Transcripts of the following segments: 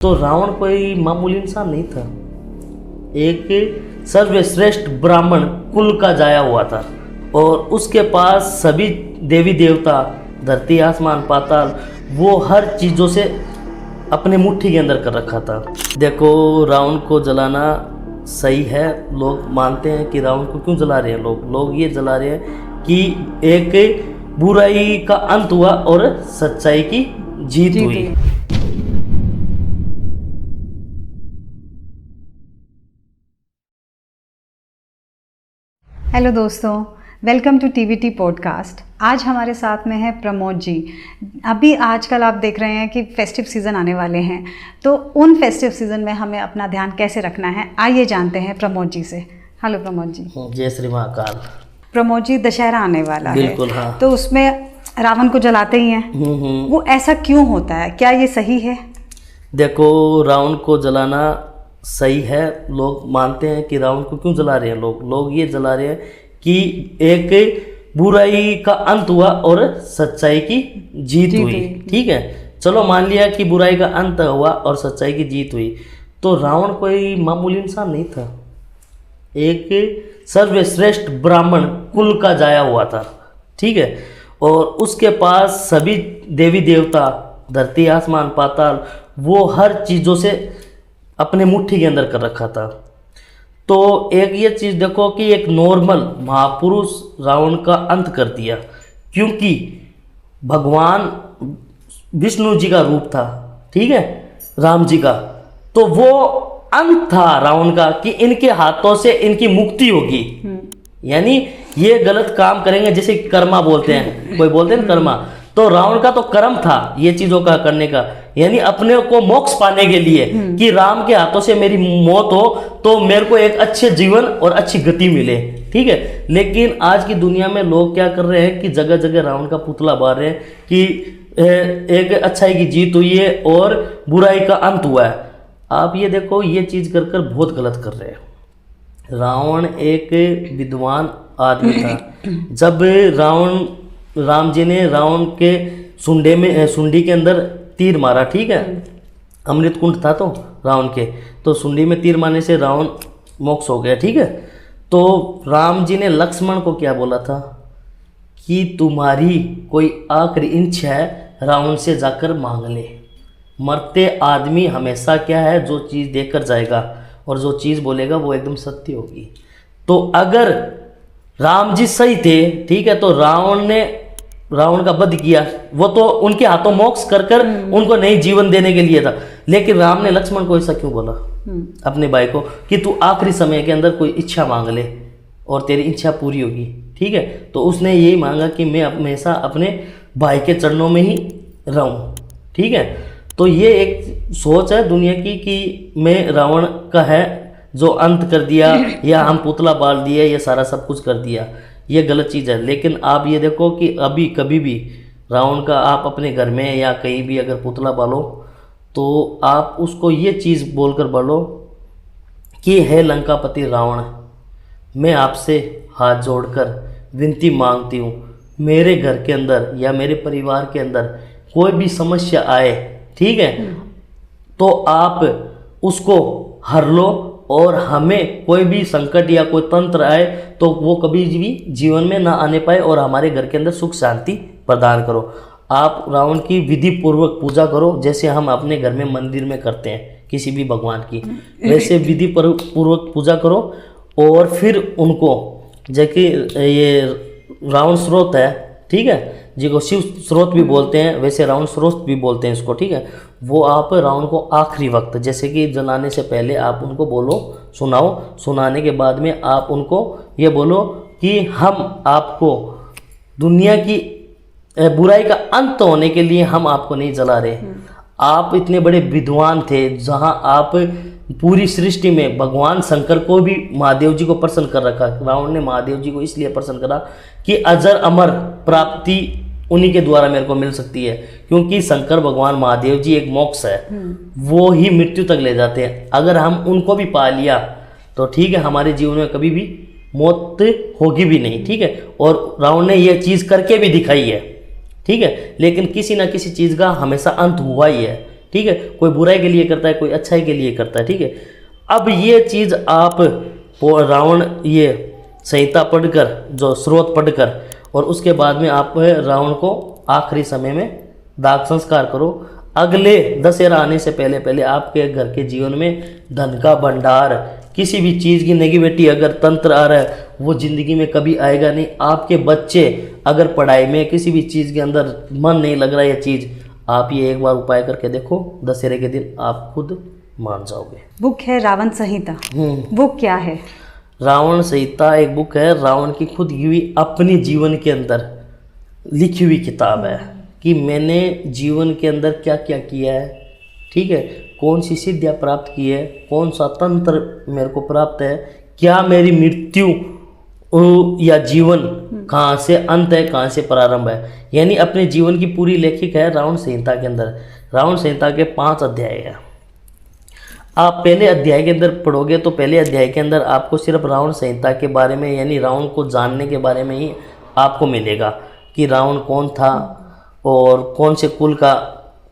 तो रावण कोई मामूली इंसान नहीं था। एक सर्वश्रेष्ठ ब्राह्मण कुल का जाया हुआ था और उसके पास सभी देवी देवता, धरती आसमान पाताल, वो हर चीज़ों से अपने मुट्ठी के अंदर कर रखा था। देखो, रावण को जलाना सही है। लोग मानते हैं कि रावण को क्यों जला रहे हैं लोग ये जला रहे हैं कि एक बुराई का अंत हुआ और सच्चाई की जीत हुई। हेलो दोस्तों, वेलकम टू टीवीटी पॉडकास्ट। आज हमारे साथ में है प्रमोद जी। अभी आजकल आप देख रहे हैं कि फेस्टिव सीज़न आने वाले हैं, तो उन फेस्टिव सीज़न में हमें अपना ध्यान कैसे रखना है, आइए जानते हैं प्रमोद जी से। हेलो प्रमोद जी। जय श्री महाकाल। प्रमोद जी, दशहरा आने वाला है। बिल्कुल, हाँ। तो उसमें रावण को जलाते ही हैं। वो ऐसा क्यों होता है, क्या ये सही है? देखो, रावण को जलाना सही है। लोग मानते हैं कि रावण को क्यों जला रहे हैं लोग ये जला रहे हैं कि एक बुराई का अंत हुआ और सच्चाई की जीत हुई। ठीक है, चलो मान लिया कि बुराई का अंत हुआ और सच्चाई की जीत हुई। तो रावण कोई मामूली इंसान नहीं था। एक सर्वश्रेष्ठ ब्राह्मण कुल का जाया हुआ था। ठीक है, और उसके पास सभी देवी देवता, धरती आसमान पाताल, वो हर चीज़ों से अपने मुट्ठी के अंदर कर रखा था। तो एक ये चीज़ देखो कि एक नॉर्मल महापुरुष रावण का अंत कर दिया, क्योंकि भगवान विष्णु जी का रूप था। ठीक है, राम जी का। तो वो अंत था रावण का कि इनके हाथों से इनकी मुक्ति होगी। यानी ये गलत काम करेंगे, जैसे कर्मा बोलते हैं, कोई बोलते हैं कर्मा। तो रावण का तो कर्म था ये चीजों का करने का, यानी अपने को मोक्ष पाने के लिए कि राम के हाथों से मेरी मौत हो तो मेरे को एक अच्छे जीवन और अच्छी गति मिले। ठीक है, लेकिन आज की दुनिया में लोग क्या कर रहे हैं कि जगह जगह रावण का पुतला बार रहे हैं कि एक अच्छाई की जीत हुई है और बुराई का अंत हुआ है। आप ये देखो, ये चीज कर कर बहुत गलत कर रहे हैं। रावण एक विद्वान आदमी था। जब राम जी ने रावण के सुंडी के अंदर तीर मारा, ठीक है, अमृत कुंड था तो रावण के, तो सुंडी में तीर मारने से रावण मोक्ष हो गया। ठीक है, तो राम जी ने लक्ष्मण को क्या बोला था कि तुम्हारी कोई आखिरी इच्छा है रावण से जाकर मांग ले। मरते आदमी हमेशा क्या है, जो चीज़ देकर जाएगा और जो चीज़ बोलेगा वो एकदम सत्य होगी। तो अगर राम जी सही थे, ठीक है, तो रावण ने रावण का वध किया, वो तो उनके हाथों मोक्ष कर कर उनको नई जीवन देने के लिए था। लेकिन राम ने लक्ष्मण को ऐसा क्यों बोला अपने भाई को कि तू आखिरी समय के अंदर कोई इच्छा मांग ले और तेरी इच्छा पूरी होगी। ठीक है, तो उसने यही मांगा कि मैं हमेशा अपने भाई के चरणों में ही रहूं। ठीक है, तो ये एक सोच है दुनिया की कि मैं रावण का है जो अंत कर दिया, या हम पुतला बाल दिया, ये सारा सब कुछ कर दिया, ये गलत चीज़ है। लेकिन आप ये देखो कि अभी कभी भी रावण का आप अपने घर में या कहीं भी अगर पुतला बालो तो आप उसको ये चीज़ बोलकर बालो कि हे लंकापति रावण, मैं आपसे हाथ जोड़कर विनती मांगती हूँ, मेरे घर के अंदर या मेरे परिवार के अंदर कोई भी समस्या आए, ठीक है, तो आप उसको हर लो और हमें कोई भी संकट या कोई तंत्र आए तो वो कभी भी जीवन में ना आने पाए और हमारे घर के अंदर सुख शांति प्रदान करो। आप रावण की विधि पूर्वक पूजा करो, जैसे हम अपने घर में मंदिर में करते हैं किसी भी भगवान की, वैसे विधि पूर्वक पूजा करो। और फिर उनको, जैसे ये रावण स्रोत है, ठीक है, जिसको शिव स्रोत भी बोलते हैं, वैसे रावण स्रोत भी बोलते हैं इसको। ठीक है, वो आप रावण को आखिरी वक्त, जैसे कि जलाने से पहले आप उनको बोलो, सुनाओ, सुनाने के बाद में आप उनको ये बोलो कि हम आपको दुनिया की बुराई का अंत होने के लिए हम आपको नहीं जला रहे। आप इतने बड़े विद्वान थे, जहां आप पूरी सृष्टि में भगवान शंकर को भी, महादेव जी को प्रसन्न कर रखा। रावण ने महादेव जी को इसलिए प्रसन्न करा कि अजर अमर प्राप्ति उन्हीं के द्वारा मेरे को मिल सकती है, क्योंकि शंकर भगवान महादेव जी एक मोक्ष है, वो ही मृत्यु तक ले जाते हैं। अगर हम उनको भी पा लिया तो ठीक है, हमारे जीवन में कभी भी मौत होगी भी नहीं। ठीक है, और रावण ने यह चीज़ करके भी दिखाई है। ठीक है, लेकिन किसी ना किसी चीज़ का हमेशा अंत हुआ ही है। ठीक है, कोई बुराई के लिए करता है, कोई अच्छाई के लिए करता है, ठीक है। अब ये चीज़ आप रावण ये संहिता पढ़कर, जो स्रोत पढ़कर, और उसके बाद में आप रावण को आखिरी समय में दाग संस्कार करो। अगले दशहरा आने से पहले पहले आपके घर के जीवन में धन का भंडार, किसी भी चीज़ की नेगेटिविटी अगर तंत्र आ रहा है वो ज़िंदगी में कभी आएगा नहीं। आपके बच्चे अगर पढ़ाई में किसी भी चीज़ के अंदर मन नहीं लग रहा है, ये चीज़ आप ये एक बार उपाय करके देखो, दशहरे के दिन आप खुद मान जाओगे। बुक है रावण संहिता, वो क्या है? रावण संहिता एक बुक है, रावण की खुद की हुई अपने जीवन के अंदर लिखी हुई किताब है कि मैंने जीवन के अंदर क्या क्या किया है, ठीक है, कौन सी सिद्धियाँ प्राप्त की है, कौन सा तंत्र मेरे को प्राप्त है, क्या मेरी मृत्यु या जीवन कहाँ से अंत है, कहाँ से प्रारंभ है। यानी अपने जीवन की पूरी लेखिक है रावण संहिता के अंदर। रावण संहिता के 5 अध्याय हैं। आप पहले अध्याय के अंदर पढ़ोगे तो पहले अध्याय के अंदर आपको सिर्फ रावण संहिता के बारे में, यानी रावण को जानने के बारे में ही आपको मिलेगा कि रावण कौन था और कौन से कुल का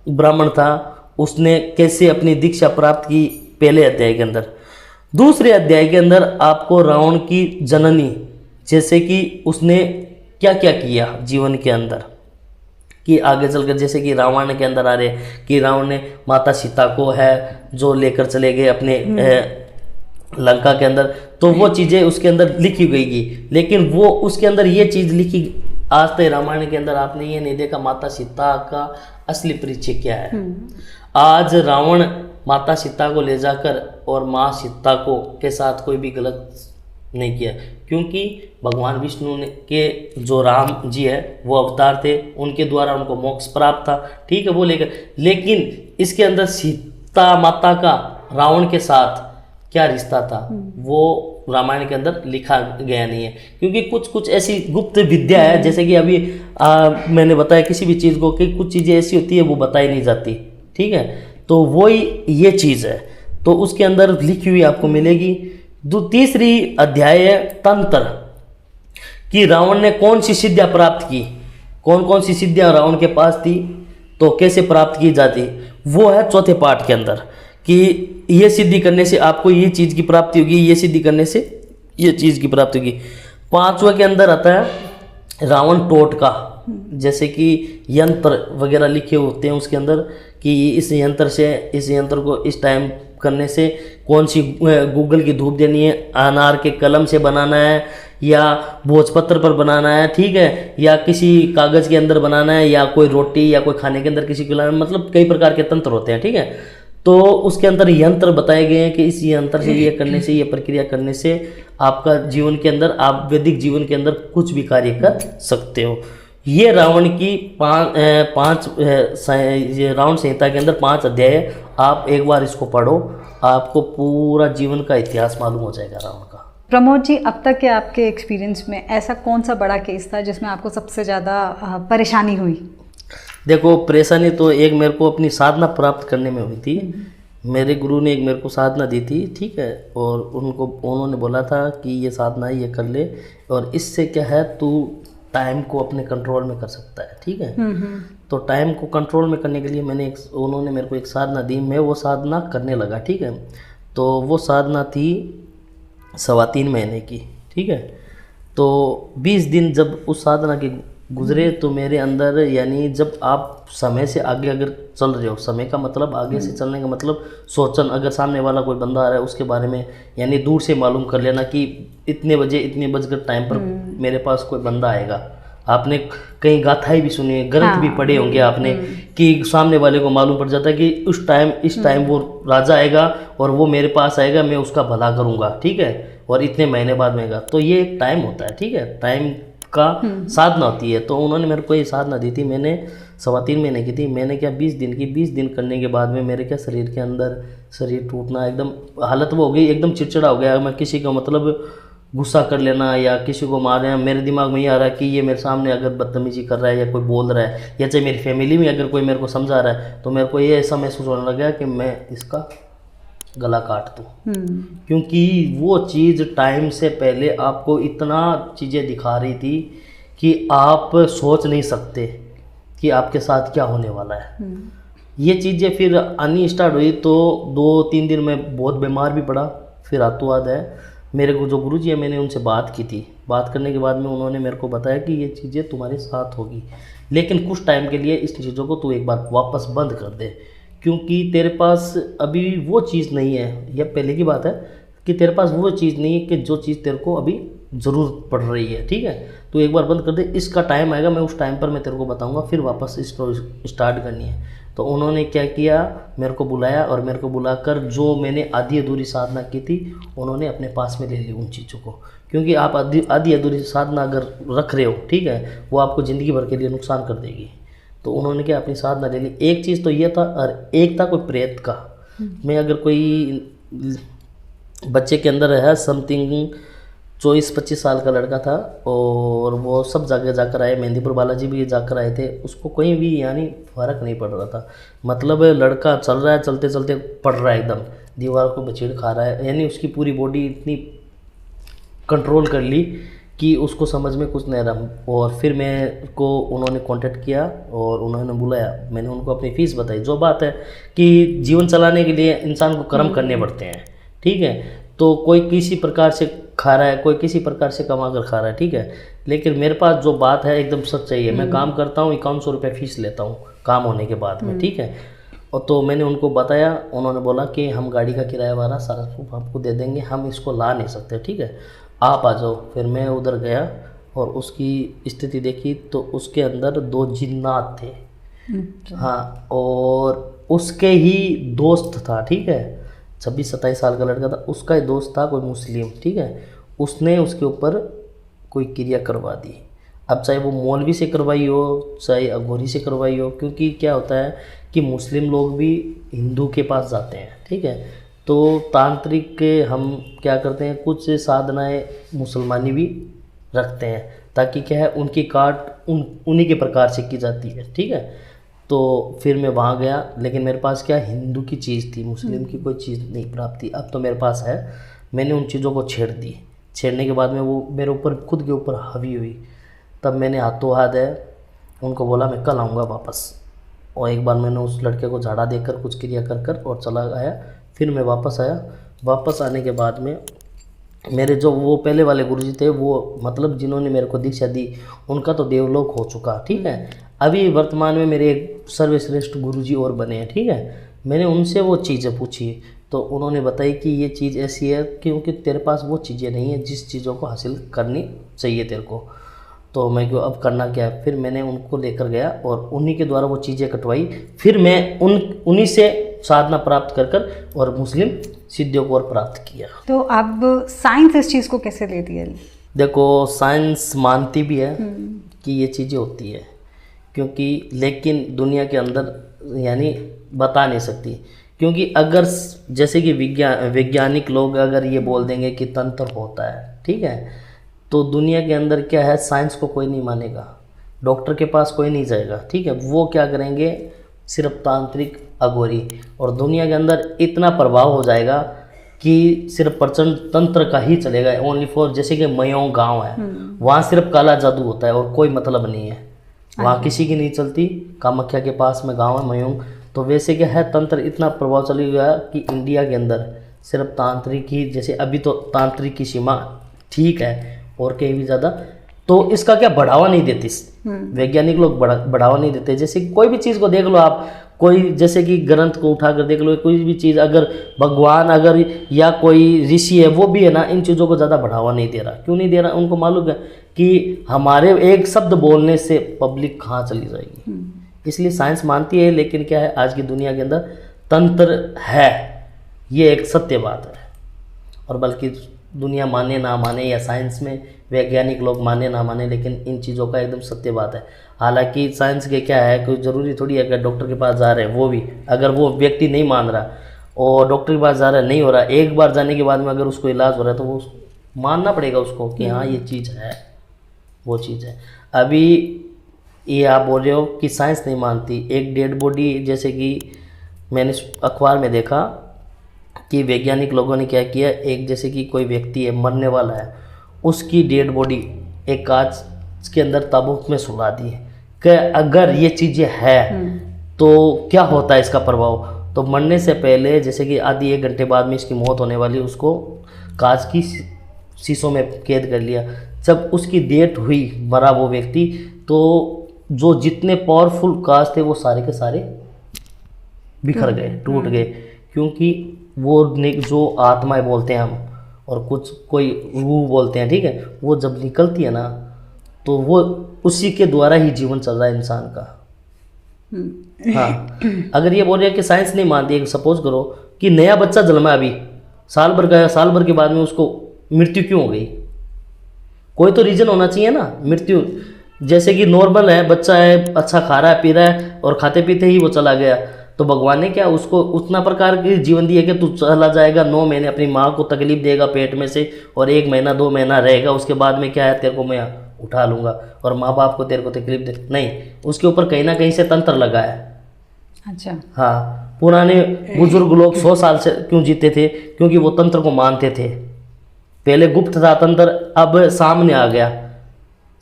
ब्राह्मण था, उसने कैसे अपनी दीक्षा प्राप्त की, पहले अध्याय के अंदर। दूसरे अध्याय के अंदर आपको रावण की जननी, जैसे कि उसने क्या क्या किया जीवन के अंदर, कि आगे चलकर जैसे कि रावण के अंदर आ रहे कि रावण ने माता सीता को है जो लेकर चले गए अपने लंका के अंदर, तो वो चीज़ें उसके अंदर लिखी गई। लेकिन वो उसके अंदर ये चीज़ लिखी, आज तक रामायण के अंदर आपने ये नहीं देखा माता सीता का असली परिचय क्या है। आज रावण माता सीता को ले जाकर और माँ सीता को के साथ कोई भी गलत नहीं किया, क्योंकि भगवान विष्णु ने के जो राम जी है वो अवतार थे, उनके द्वारा उनको मोक्ष प्राप्त था, ठीक है, वो लेकर। लेकिन इसके अंदर सीता माता का रावण के साथ क्या रिश्ता था वो रामायण के अंदर लिखा गया नहीं है, क्योंकि कुछ कुछ ऐसी गुप्त विद्या है, जैसे कि अभी मैंने बताया किसी भी चीज़ को कि कुछ चीज़ें ऐसी होती है वो बताई नहीं जाती, ठीक है, तो वही ये चीज़ है, तो उसके अंदर लिखी हुई आपको मिलेगी। तीसरी अध्याय है तंत्र, कि रावण ने कौन सी सिद्धियाँ प्राप्त की, कौन कौन सी सिद्धियाँ रावण के पास थी, तो कैसे प्राप्त की जाती, वो है चौथे पाठ के अंदर, कि ये सिद्धि करने से आपको ये चीज़ की प्राप्ति होगी, ये सिद्धि करने से ये चीज़ की प्राप्ति होगी। 5वां के अंदर आता है रावण टोटका, जैसे कि यंत्र वगैरह लिखे होते हैं उसके अंदर, कि इस यंत्र से, इस यंत्र को इस टाइम करने से कौन सी गूगल की धूप देनी है, अनार के कलम से बनाना है या भोजपत्र पर बनाना है, ठीक है, या किसी कागज़ के अंदर बनाना है, या कोई रोटी या कोई खाने के अंदर किसी को लाना, मतलब कई प्रकार के तंत्र होते हैं, ठीक है। तो उसके अंदर यंत्र बताए गए हैं कि इस यंत्र से ये करने से, ये प्रक्रिया करने से आपका जीवन के अंदर, आप वैदिक जीवन के अंदर कुछ भी कार्य कर सकते हो। ये रावण की रावण संहिता के अंदर 5 अध्याय है। आप एक बार इसको पढ़ो, आपको पूरा जीवन का इतिहास मालूम हो जाएगा रावण का। प्रमोद जी, अब तक के आपके एक्सपीरियंस में ऐसा कौन सा बड़ा केस था जिसमें आपको सबसे ज़्यादा परेशानी हुई? देखो, परेशानी तो एक मेरे को अपनी साधना प्राप्त करने में हुई थी। मेरे गुरु ने एक मेरे को साधना दी थी, ठीक है, और उन्होंने बोला था कि ये साधना ये कर ले, और इससे क्या है, तू टाइम को अपने कंट्रोल में कर सकता है, ठीक है। तो टाइम को कंट्रोल में करने के लिए उन्होंने मेरे को एक साधना दी, मैं वो साधना करने लगा, ठीक है। तो वो साधना थी 3.25 महीने की, ठीक है। तो 20 दिन जब उस साधना के गुजरे तो मेरे अंदर, यानी जब आप समय से आगे अगर चल रहे हो, समय का मतलब आगे से चलने का मतलब सोचन, अगर सामने वाला कोई बंदा आ रहा है उसके बारे में यानी दूर से मालूम कर लेना कि इतने बजे इतने बजकर टाइम पर मेरे पास कोई बंदा आएगा। आपने कहीं गाथाएं भी सुनी, ग्रंथ भी पढ़े होंगे आपने, कि सामने वाले को मालूम पड़ जाता है कि उस टाइम इस टाइम वो राजा आएगा और वो मेरे पास आएगा, मैं उसका भला करूँगा, ठीक है, और इतने महीने बाद में आएगा। तो ये एक टाइम होता है, ठीक है, टाइम का साधना होती है। तो उन्होंने मेरे को ये साधना दी थी, मैंने 3.25 महीने की थी। मैंने क्या 20 दिन की, 20 दिन करने के बाद में मेरे क्या शरीर के अंदर शरीर टूटना, एकदम हालत वो हो गई, एकदम चिड़चिड़ा हो गया मैं। किसी का मतलब गुस्सा कर लेना या किसी को मारना, मेरे दिमाग में ये आ रहा है कि ये मेरे सामने अगर बदतमीजी कर रहा है या कोई बोल रहा है, या चाहे मेरी फैमिली में अगर कोई मेरे को समझा रहा है, तो मेरे को ये ऐसा महसूस होने लगा कि मैं इसका गला काट दूँ। क्योंकि वो चीज़ टाइम से पहले आपको इतना चीज़ें दिखा रही थी कि आप सोच नहीं सकते कि आपके साथ क्या होने वाला है। ये चीज़ें फिर आनी स्टार्ट हुई तो 2-3 दिन में बहुत बीमार भी पड़ा। फिर रातों बाद है मेरे को जो गुरुजी है, मैंने उनसे बात की थी। बात करने के बाद में उन्होंने मेरे को बताया कि ये चीज़ें तुम्हारे साथ होगी, लेकिन कुछ टाइम के लिए इस चीज़ों को तू एक बार वापस बंद कर दे, क्योंकि तेरे पास अभी वो चीज़ नहीं है। यह पहले की बात है कि तेरे पास वो चीज़ नहीं है कि जो चीज़ तेरे को अभी ज़रूरत पड़ रही है, ठीक है। तो एक बार बंद कर दे, इसका टाइम आएगा, मैं उस टाइम पर मैं तेरे को बताऊंगा, फिर वापस इसको स्टार्ट करनी है। तो उन्होंने क्या किया, मेरे को बुलाया और मेरे को बुलाकर जो मैंने आधी अधूरी साधना की थी उन्होंने अपने पास में ले ली उन चीज़ों को, क्योंकि आप आधी अधूरी साधना अगर रख रहे हो, ठीक है, वो आपको ज़िंदगी भर के लिए नुकसान कर देगी। तो उन्होंने क्या अपनी साधना ले ली। एक चीज़ तो ये था, और एक था कोई प्रेत का। मैं अगर कोई बच्चे के अंदर है समथिंग 24-25 साल का लड़का था, और वो सब जगह जाकर आए, मेहंदीपुर बालाजी भी जाकर आए थे, उसको कोई भी यानी फ़र्क नहीं पड़ रहा था। मतलब लड़का चल रहा है, चलते चलते पड़ रहा है, एकदम दीवार को बचीड़ खा रहा है, यानी उसकी पूरी बॉडी इतनी कंट्रोल कर ली कि उसको समझ में कुछ नहीं रहा। और फिर मेरे को उन्होंने कांटेक्ट किया और उन्होंने बुलाया, मैंने उनको अपनी फ़ीस बताई। जो बात है कि जीवन चलाने के लिए इंसान को कर्म करने पड़ते हैं, ठीक है। तो कोई किसी प्रकार से खा रहा है, कोई किसी प्रकार से कमा कर खा रहा है, ठीक है, लेकिन मेरे पास जो बात है एकदम सच्चाई है। मैं काम करता हूँ, 5100 रुपये फ़ीस लेता हूँ काम होने के बाद में, ठीक है। और तो मैंने उनको बताया, उन्होंने बोला कि हम गाड़ी का किराया वाला सारा आपको दे देंगे, हम इसको ला नहीं सकते, ठीक है, आप आ जाओ। फिर मैं उधर गया और उसकी स्थिति देखी तो उसके अंदर 2 जिन्नात थे, हाँ, और उसके ही दोस्त था, ठीक है, 26-27 साल का लड़का था, उसका ही दोस्त था कोई मुस्लिम, ठीक है, उसने उसके ऊपर कोई क्रिया करवा दी। अब चाहे वो मौलवी से करवाई हो, चाहे अघोरी से करवाई हो, क्योंकि क्या होता है कि मुस्लिम लोग भी हिंदू के पास जाते हैं, ठीक है। तो तांत्रिक हम क्या करते हैं, कुछ साधनाएं मुसलमानी भी रखते हैं, ताकि क्या है उनकी काट उन्हीं के प्रकार से की जाती है, ठीक है। तो फिर मैं वहाँ गया, लेकिन मेरे पास क्या हिंदू की चीज़ थी, मुस्लिम की कोई चीज़ नहीं प्राप्त थी। अब तो मेरे पास है, मैंने उन चीज़ों को छेड़ दी। छेड़ने के बाद में वो मेरे ऊपर खुद के ऊपर हावी हुई। तब मैंने हाथों हाथ है उनको बोला मैं कल आऊँगा वापस, और एक बार मैंने उस लड़के को झाड़ा देकर कुछ क्रिया कर कर और चला आया। फिर मैं वापस आया। वापस आने के बाद में मेरे जो वो पहले वाले गुरुजी थे, वो मतलब जिन्होंने मेरे को दीक्षा दी, उनका तो देवलोक हो चुका, ठीक है। अभी वर्तमान में मेरे एक सर्वश्रेष्ठ गुरुजी और बने हैं, ठीक है। मैंने उनसे वो चीज़ें पूछी तो उन्होंने बताई कि ये चीज़ ऐसी है क्योंकि तेरे पास वो चीज़ें नहीं है जिस चीज़ों को हासिल करनी चाहिए तेरे को। तो मैं क्यों अब करना क्या है, फिर मैंने उनको लेकर गया और उन्हीं के द्वारा वो चीज़ें कटवाई। फिर मैं उन्हीं से साधना प्राप्त कर कर और मुस्लिम सिद्धियों को और प्राप्त किया। तो अब साइंस इस चीज़ को कैसे लेती है? देखो, साइंस मानती भी है कि ये चीज़ें होती है, क्योंकि लेकिन दुनिया के अंदर यानी बता नहीं सकती, क्योंकि अगर जैसे कि वैज्ञानिक लोग अगर ये बोल देंगे कि तंत्र होता है, ठीक है, तो दुनिया के अंदर क्या है, साइंस को कोई नहीं मानेगा, डॉक्टर के पास कोई नहीं जाएगा, ठीक है। वो क्या करेंगे, सिर्फ तांत्रिक अघोरी, और दुनिया के अंदर इतना प्रभाव हो जाएगा कि सिर्फ प्रचंड तंत्र का ही चलेगा, ओनली फॉर, जैसे कि मयोंग गांव है, वहाँ सिर्फ काला जादू होता है और कोई मतलब नहीं है, वहाँ किसी की नहीं चलती। कामाख्या के पास में गांव है मयोंग, तो वैसे क्या है, तंत्र इतना प्रभाव चल गया कि इंडिया के अंदर सिर्फ तांत्रिक ही, जैसे अभी तो तांत्रिक की सीमा ठीक है और कहीं भी ज़्यादा, तो इसका क्या बढ़ावा नहीं देती, वैज्ञानिक लोग बढ़ावा नहीं देते। जैसे कि कोई भी चीज़ को देख लो आप, कोई जैसे कि ग्रंथ को उठा कर देख लो, कोई भी चीज़ अगर भगवान अगर या कोई ऋषि है वो भी है ना, इन चीज़ों को ज़्यादा बढ़ावा नहीं दे रहा। क्यों नहीं दे रहा, उनको मालूम है कि हमारे एक शब्द बोलने से पब्लिक कहाँ चली जाएगी, इसलिए साइंस मानती है। लेकिन क्या है, आज की दुनिया के अंदर तंत्र है, ये एक सत्य बात है, और बल्कि दुनिया माने ना माने या साइंस में वैज्ञानिक लोग माने ना माने, लेकिन इन चीज़ों का एकदम सत्य बात है। हालांकि साइंस के क्या है, कोई ज़रूरी थोड़ी है अगर डॉक्टर के पास जा रहे हैं, वो भी अगर वो व्यक्ति नहीं मान रहा और डॉक्टर के पास जा रहा है, नहीं हो रहा, एक बार जाने के बाद में अगर उसको इलाज हो रहा है तो वो मानना पड़ेगा उसको कि हाँ ये चीज़ है, वो चीज़ है। अभी ये आप बोल रहे हो कि साइंस नहीं मानती, एक डेड बॉडी, जैसे कि मैंने अखबार में देखा कि वैज्ञानिक लोगों ने क्या किया, एक जैसे कि कोई व्यक्ति है मरने वाला है, उसकी डेड बॉडी एक कांच के अंदर ताबूत में सुला दी है कि अगर ये चीज़ें है तो क्या होता है इसका प्रभाव? तो मरने से पहले जैसे कि आधी 1 घंटे बाद में इसकी मौत होने वाली, उसको कांच की शीशों में कैद कर लिया। जब उसकी डेट हुई, मरा वो व्यक्ति, तो जो जितने पावरफुल कांच थे वो सारे के सारे बिखर गए, टूट गए, क्योंकि वो जो आत्माएं बोलते हैं हम, और कुछ कोई रूह बोलते हैं, ठीक है, वो जब निकलती है ना, तो वो उसी के द्वारा ही जीवन चल रहा है इंसान का। हाँ, अगर ये बोल रहे हैं कि साइंस नहीं मानती है, सपोज करो कि नया बच्चा जन्मा अभी साल भर का है, साल भर के बाद में उसको मृत्यु क्यों हो गई? कोई तो रीज़न होना चाहिए ना। मृत्यु जैसे कि नॉर्मल है, बच्चा है, अच्छा खा रहा है, पी रहा है, और खाते पीते ही वो चला गया, तो भगवान ने क्या उसको उतना प्रकार की जीवन दिया कि तू चला जाएगा, 9 महीने अपनी माँ को तकलीफ देगा पेट में से, और 1 महीना 2 महीना रहेगा, उसके बाद में क्या है, तेरे को मैं उठा लूँगा, और माँ बाप को तेरे को तकलीफ दे नहीं, उसके ऊपर कहीं ना कहीं से तंत्र लगा है। अच्छा। हाँ, पुराने बुजुर्ग लोग 100 साल से क्यों जीते थे? क्योंकि वो तंत्र को मानते थे। पहले गुप्त था तंत्र, अब सामने आ गया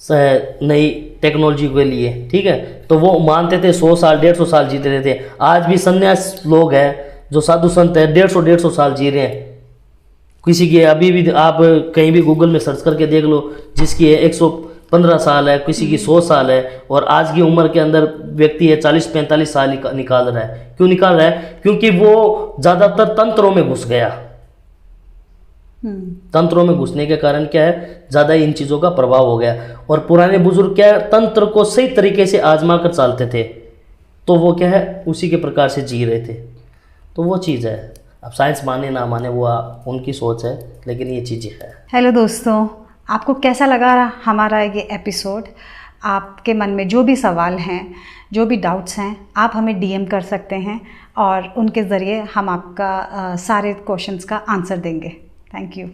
नई टेक्नोलॉजी के लिए, ठीक है, तो वो मानते थे 100 साल 150 साल जीते रहते थे। आज भी सन्यास लोग हैं जो साधु संत हैं, 150 साल जी रहे हैं। किसी की अभी भी आप कहीं भी गूगल में सर्च करके देख लो, जिसकी है 115 साल है, किसी की 100 साल है, और आज की उम्र के अंदर व्यक्ति है 40-45 साल निकाल रहा है। क्यों निकाल रहा है? क्योंकि वो ज़्यादातर तंत्रों में घुस गया। तंत्रों में घुसने के कारण क्या है, ज़्यादा इन चीज़ों का प्रभाव हो गया। और पुराने बुजुर्ग क्या है, तंत्र को सही तरीके से आजमा कर चलते थे, तो वो क्या है, उसी के प्रकार से जी रहे थे। तो वो चीज़ है। अब साइंस माने ना माने वो उनकी सोच है, लेकिन ये चीज़ें है। हेलो दोस्तों, आपको कैसा लगा हमारा ये एपिसोड? आपके मन में जो भी सवाल हैं, जो भी डाउट्स हैं, आप हमें DM कर सकते हैं, और उनके ज़रिए हम आपका सारे क्वेश्चंस का आंसर देंगे। Thank you.